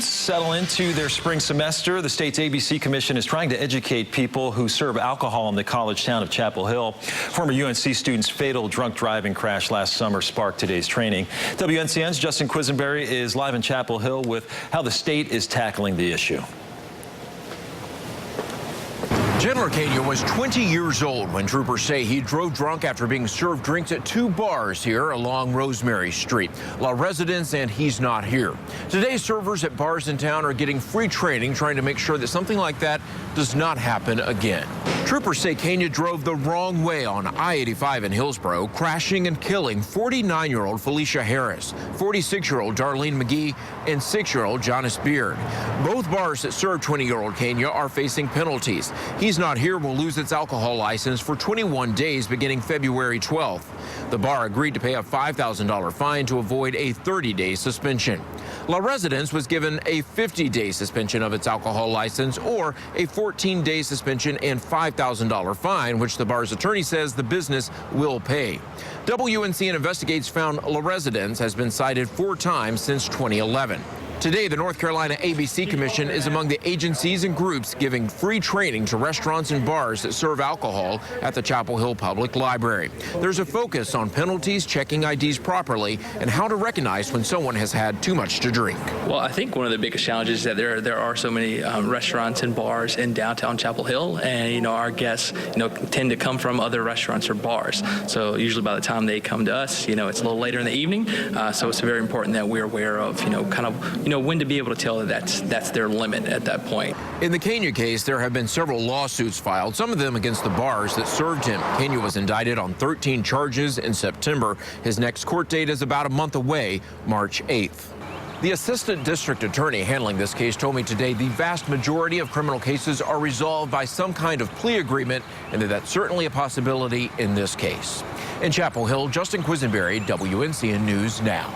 students settle into their spring semester, the state's ABC Commission is trying to educate people who serve alcohol in the college town of Chapel Hill. Former UNC student's fatal drunk driving crash last summer sparked today's training. WNCN's Justin Quisenberry is live in Chapel Hill with how the state is tackling the issue. Chandler Kenya was 20 years old when troopers say he drove drunk after being served drinks at 2 bars here along Rosemary Street. Law residents and he's not here. Today, servers at bars in town are getting free training trying to make sure that something like that does not happen again. Troopers say Kenya drove the wrong way on I-85 in Hillsborough, crashing and killing 49-year-old Felicia Harris, 46-year-old Darlene McGee, and 6-year-old Jonas Beard. Both bars that serve 20-year-old Kenya are facing penalties. He's Not Here will lose its alcohol license for 21 days beginning February 12th. The bar agreed to pay a $5,000 fine to avoid a 30-day suspension. La Residence was given a 50-day suspension of its alcohol license or a 14-day suspension and $5,000 fine, which the bar's attorney says the business will pay. WNCN Investigates found La Residence has been cited 4 times since 2011. Today, the North Carolina ABC Commission is among the agencies and groups giving free training to restaurants and bars that serve alcohol at the Chapel Hill Public Library. There's a focus on penalties, checking IDs properly, and how to recognize when someone has had too much to drink. Well, I think one of the biggest challenges is that there are so many restaurants and bars in downtown Chapel Hill, and our guests tend to come from other restaurants or bars. So usually by the time they come to us, it's a little later in the evening. So it's very important that we're aware of when to be able to tell that that's their limit at that point. In the Kenya case, there have been several lawsuits filed, some of them against the bars that served him. Kenya was indicted on 13 charges in September. His next court date is about a month away, March 8th. The assistant district attorney handling this case told me today the vast majority of criminal cases are resolved by some kind of plea agreement, and that's certainly a possibility in this case. In Chapel Hill, Justin Quisenberry, WNCN News Now.